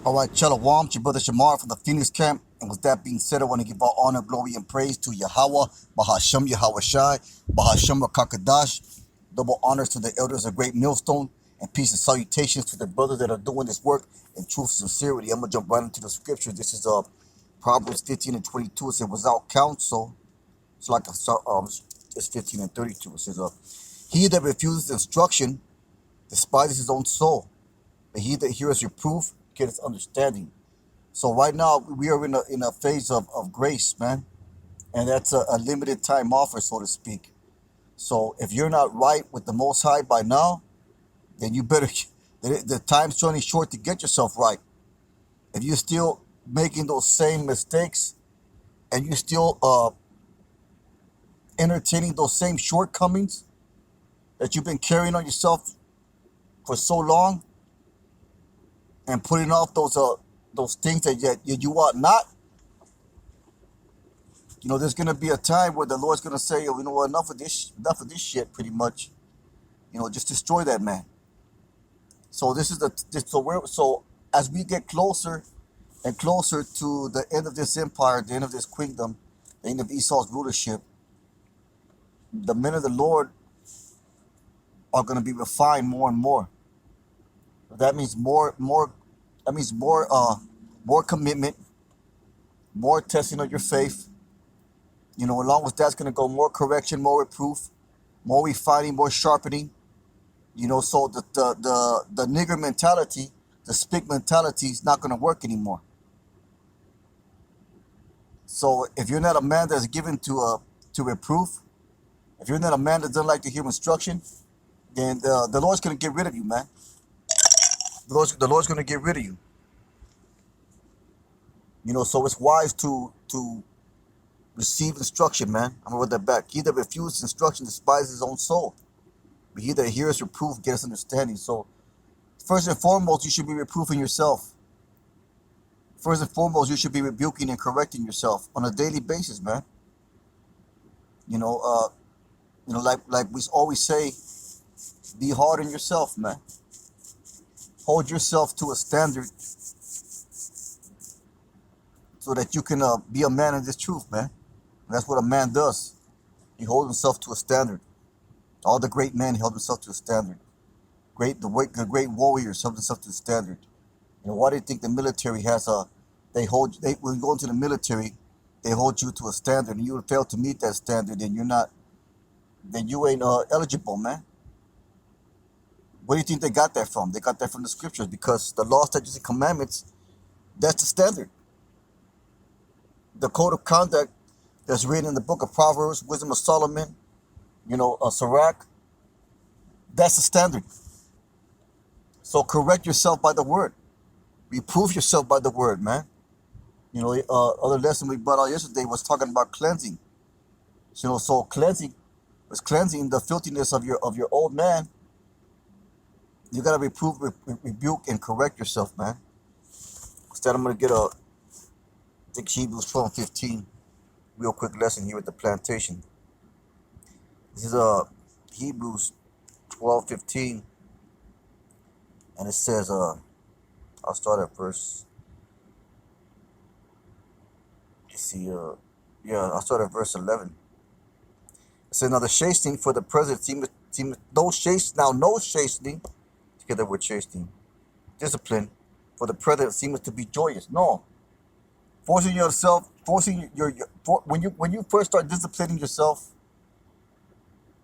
All right, Shalom, it's your brother Shamar from the Phoenix camp. And with that being said, I want to give all honor, glory, and praise to Yahweh, Bahashem Yahweh Shai, Bahashem Rakakadash. Double honors to the elders of Great Millstone, and peace and salutations to the brothers that are doing this work in truth and sincerity. I'm going to jump right into the scripture. This is Proverbs 15 and 22. It says, without counsel, it's like it's 15 and 32. It says, he that refuses instruction despises his own soul, but he that hears reproof gets understanding. So right now we are in a phase of grace, man, and that's a limited time offer, so to speak. So if you're not right with the Most High by now, then you better. The time's running short to get yourself right. If you're still making those same mistakes and you're still entertaining those same shortcomings that you've been carrying on yourself for so long and putting off those things that you ought not, there's gonna be a time where the Lord's gonna say, oh, you know what, enough of this shit, pretty much. Just destroy that man. So so as we get closer and closer to the end of this empire, the end of this kingdom, the end of Esau's rulership, the men of the Lord are gonna be refined more and more. That means more. That means more commitment, more testing of your faith. Along with that's gonna go more correction, more reproof, more refining, more sharpening. So the nigger mentality, the spick mentality is not going to work anymore. So if you're not a man that's given to reproof, if you're not a man that doesn't like to hear instruction, then the Lord's going to get rid of you, man. The Lord's going to get rid of you. So it's wise to receive instruction, man. I'm gonna read that back. He that refuses instruction despises his own soul, but he that hears reproof gets understanding. So first and foremost, you should be reproofing yourself. First and foremost, you should be rebuking and correcting yourself on a daily basis, man. You know, uh, like we always say, be hard on yourself, man. Hold yourself to a standard so that you can be a man in this truth, man. And that's what a man does. He holds himself to a standard. All the great men held themselves to a standard. The great warriors held themselves to a standard. Why do you think the military has when you go into the military, they hold you to a standard, and you fail to meet that standard, then you ain't eligible, man. Where do you think they got that from? They got that from the scriptures, because the law, statutes, and commandments, that's the standard. The code of conduct that's written in the book of Proverbs, Wisdom of Solomon, Sirach, that's the standard. So correct yourself by the word. Reprove yourself by the word, man. Other lesson we brought out yesterday was talking about cleansing. So cleansing was cleansing the filthiness of your old man. You gotta rebuke, and correct yourself, man. Instead, I'm gonna get I think Hebrews 12:15, real quick lesson here with the plantation. This is Hebrews 12:15, and it says I'll start at verse. Let's see, I'll start at verse 11. It says, now the chastening for the present seemeth no chastening, together with chastening, discipline for the present seemeth to be joyous. No, forcing when you first start disciplining yourself,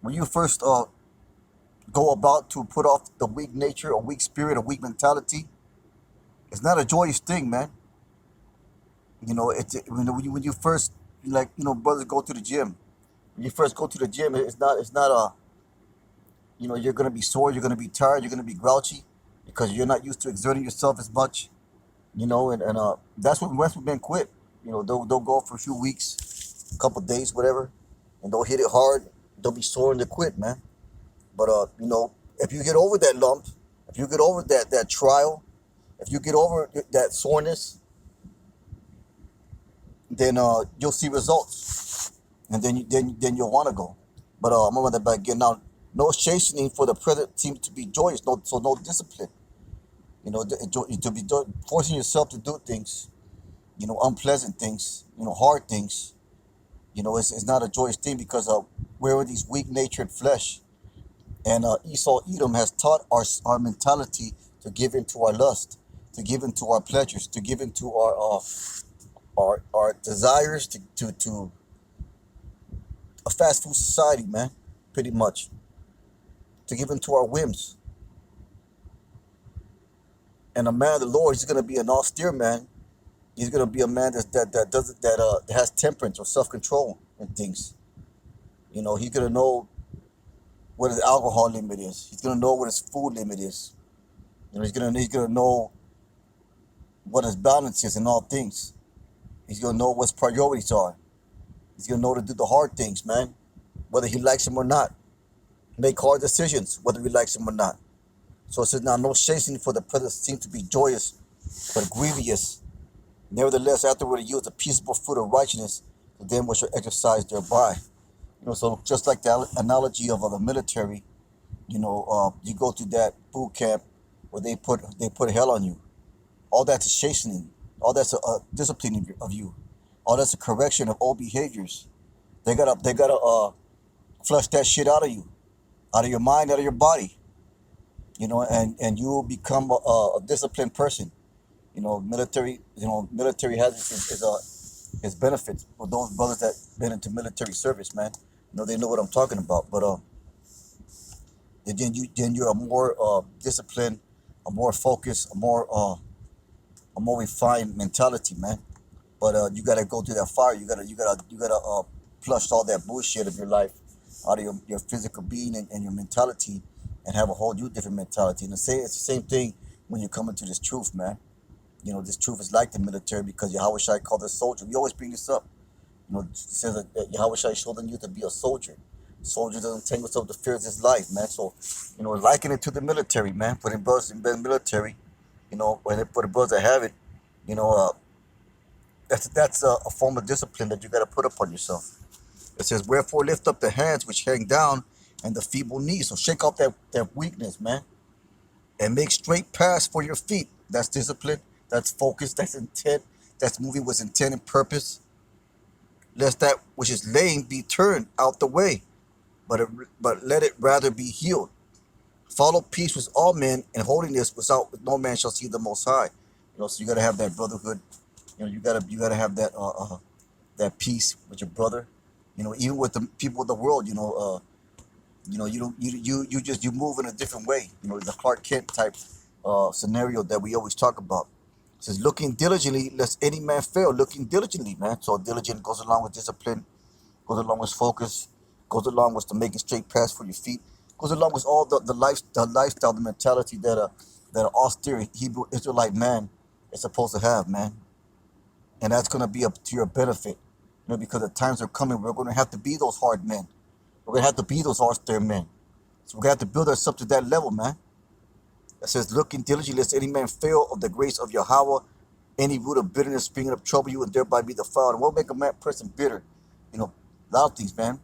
when you first go about to put off the weak nature, a weak spirit, a weak mentality, it's not a joyous thing, man. It's when you first, brothers go to the gym. When you first go to the gym, it's not a, you're gonna be sore, you're gonna be tired, you're gonna be grouchy because you're not used to exerting yourself as much. And that's when West men quit. They'll go for a few weeks, a couple days, whatever, and they'll hit it hard. They'll be sore and they quit, man. But if you get over that lump, if you get over that trial, if you get over that soreness, then you'll see results, and then you'll want to go. But I'm gonna run that back again. Now, no chastening for the present seems to be joyous. No discipline. You know, forcing yourself to do things, unpleasant things, hard things. It's not a joyous thing because we're these weak-natured flesh, and Esau Edom has taught our mentality to give into our lust, to give into our pleasures, to give into our desires, to a fast food society, man, pretty much, to give into our whims. And a man of the Lord, he's gonna be an austere man. He's gonna be a man that doesn't that has temperance or self control and things. He's gonna know what his alcohol limit is. He's gonna know what his food limit is. He's gonna know what his balance is in all things. He's gonna know what his priorities are. He's gonna know to do the hard things, man, whether he likes them or not. Make hard decisions, whether he likes them or not. So it says, now no chasing for the present seems to be joyous, but grievous. Nevertheless, afterward you use the peaceable fruit of righteousness to them which are exercised thereby. So just like the analogy of the military, you go to that boot camp where they put hell on you. All that's a chastening. All that's a disciplining of you. All that's a correction of old behaviors. They gotta flush that shit out of you, out of your mind, out of your body. And you will become a disciplined person. Military has its benefits for those brothers that been into military service, man. They know what I'm talking about. But then you're a more disciplined, a more focused, a more refined mentality, man. But you gotta go through that fire. You gotta flush all that bullshit of your life out of your physical being and your mentality, and have a whole new different mentality. And it's the same thing when you come into this truth, man. This truth is like the military because Yahweh Shai called us soldier. We always bring this up. It says that Yahweh Shai showed you to be a soldier. Soldier doesn't take himself to fear his life, man. So, liken it to the military, man. For the brothers in the military, for the brothers that have it, you know, uh, that's a form of discipline that you got to put upon yourself. It says, wherefore lift up the hands which hang down and the feeble knees. So shake off that weakness, man, and make straight paths for your feet. That's discipline. That's focus. That's intent. That's moving with intent and purpose. Lest that which is lame be turned out the way, but let it rather be healed. Follow peace with all men and holiness, without no man shall see the Most High. So you gotta have that brotherhood. You gotta have that peace with your brother. Even with the people of the world. You move in a different way. The Clark Kent type scenario that we always talk about. It says, looking diligently, lest any man fail. Looking diligently, man. So diligent goes along with discipline, goes along with focus, goes along with the making straight paths for your feet, goes along with all the lifestyle, the mentality that an austere Hebrew Israelite man is supposed to have, man. And that's gonna be up to your benefit, because the times are coming. We're gonna have to be those hard men. We're gonna have to be those austere men. So we're gonna have to build ourselves to that level, man. It says, looking diligently lest any man fail of the grace of Yahweh, any root of bitterness springing up trouble you, and thereby be defiled. And what make a person bitter? A lot of things, man.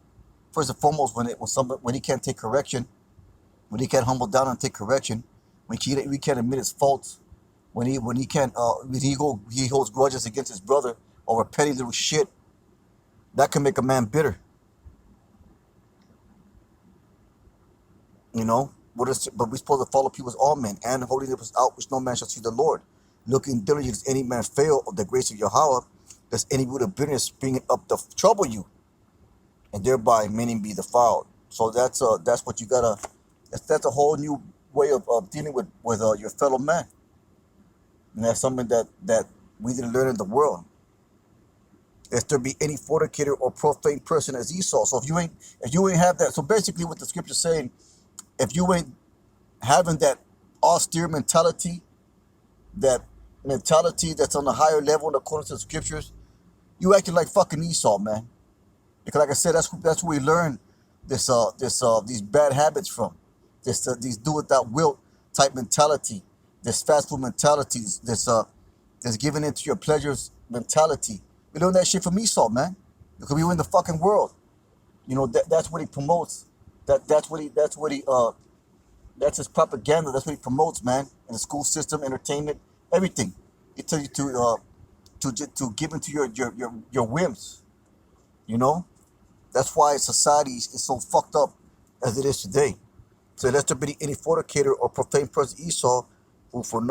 First and foremost, when he can't take correction, when he can't humble down and take correction, when he can't admit his faults, when he can't he holds grudges against his brother over petty little shit, that can make a man bitter. But we're supposed to follow people's all men, and holding us out which no man shall see the Lord. Looking diligently, lest any man fail of the grace of Yahweh, lest any root of bitterness springing up to trouble you, and thereby many be defiled. So that's what you gotta. That's a whole new way of dealing with your fellow man, and that's something that we didn't learn in the world. If there be any fornicator or profane person as Esau. So if you ain't have that, so basically what the scripture's saying, if you ain't having that austere mentality, that mentality that's on a higher level according to the scriptures, you acting like fucking Esau, man. Because like I said, that's where we learn these bad habits from. These do without will type mentality, this fast food mentality, this giving into your pleasures mentality. We learned that shit from Esau, man. Because we were in the fucking world. That's what he promotes. That's what he That's his propaganda. That's what he promotes, man. In the school system, entertainment, everything. He tells you to give into your whims. You know. That's why society is so fucked up as it is today. So lest there be any fornicator or profane person Esau, who for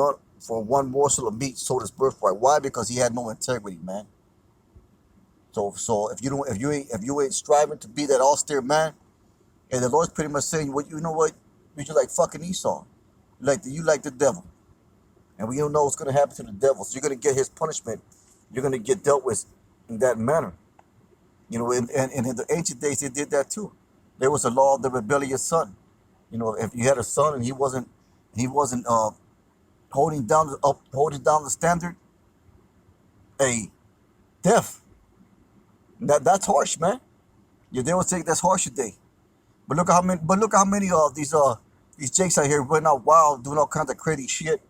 one morsel of meat sold his birthright. Why? Because he had no integrity, man. So if you ain't striving to be that austere man, and the Lord's pretty much saying, what you know what, you just like fucking Esau, you like the devil, and we don't know what's gonna happen to the devil. So you're gonna get his punishment. You're gonna get dealt with in that manner. You know, and in the ancient days they did that too. There was a law of the rebellious son. You know, if you had a son and he wasn't holding down the standard, a death. That's harsh, man. Yeah, they would say that's harsh today. But look how many of these jakes out here running out wild, doing all kinds of crazy shit.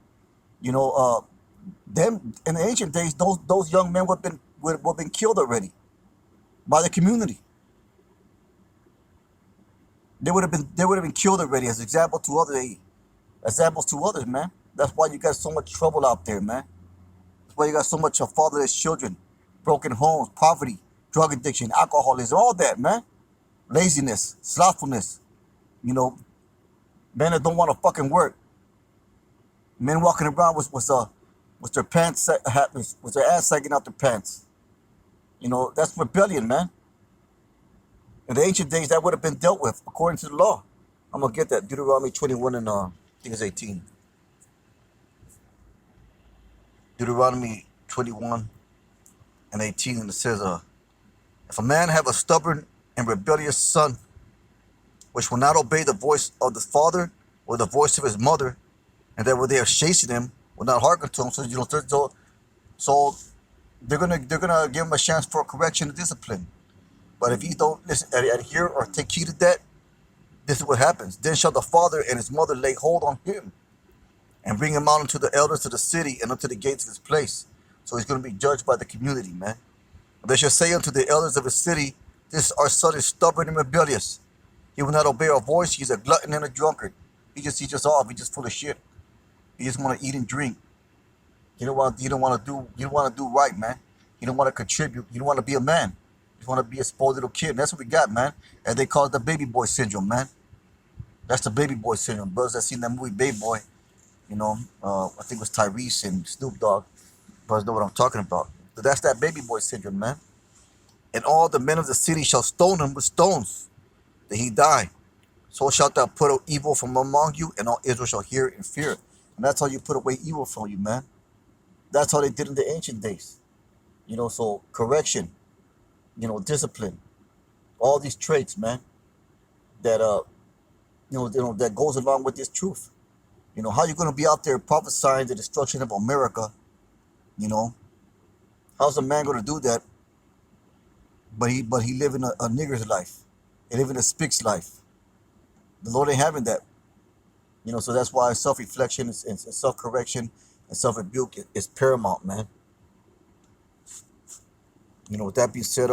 You know, them in the ancient days, those young men would have been killed already by the community. They would have been killed already as examples to others, man. That's why you got so much trouble out there, man. That's why you got so much of fatherless children, broken homes, poverty, drug addiction, alcoholism, all that, man. Laziness, slothfulness. You know, men that don't want to fucking work. Men walking around with their with their ass sagging out their pants. You know, that's rebellion, man. In the ancient days, that would have been dealt with according to the law. I'm gonna get that Deuteronomy 21 and I think it's 18. Deuteronomy 21 and 18, and it says, if a man have a stubborn and rebellious son, which will not obey the voice of the father or the voice of his mother, and that when they are chasing him, will not hearken to him. So they're gonna give him a chance for correction and discipline. But if he don't listen, adhere or take heed of that, this is what happens. Then shall the father and his mother lay hold on him, and bring him out unto the elders of the city and unto the gates of his place. So he's going to be judged by the community, man. They shall say unto the elders of his city, this our son is stubborn and rebellious. He will not obey our voice. He's a glutton and a drunkard. He's just off. He's just full of shit. He just want to eat and drink. You don't want to do right, man. You don't want to contribute. You don't want to be a man. You want to be a spoiled little kid. And that's what we got, man. And they call it the baby boy syndrome, man. That's the baby boy syndrome. Brothers that seen that movie Baby Boy, I think it was Tyrese and Snoop Dogg. Brothers know what I'm talking about. But that's that baby boy syndrome, man. And all the men of the city shall stone him with stones, that he die. So shalt thou put out evil from among you, and all Israel shall hear it and fear it. And that's how you put away evil from you, man. That's how they did in the ancient days. So correction, discipline, all these traits, man, that that goes along with this truth. How you gonna be out there prophesying the destruction of America? How's a man gonna do that? But he living a nigger's life. He living a spick's life. The Lord ain't having that. So that's why self-reflection and self-correction and self-rebuke is paramount, man. With that being said,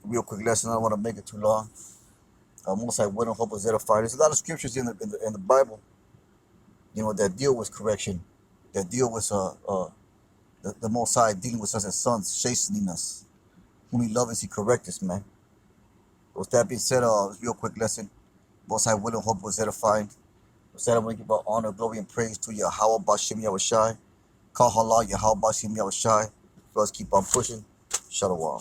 real quick lesson. I don't want to make it too long. Most I wouldn't hope was edified. There's a lot of scriptures in the Bible, that deal with correction, that deal with the Most High dealing with us as sons, chastening us. Whom He loves, He corrects us, man. With that being said, real quick lesson. Most I wouldn't hope was edifying. With that, I'm going to give honor, glory, and praise to Yahweh Bashim Yahushai. Kahala Yahweh Bashim Yahushai. Brothers, keep on pushing. Shalom.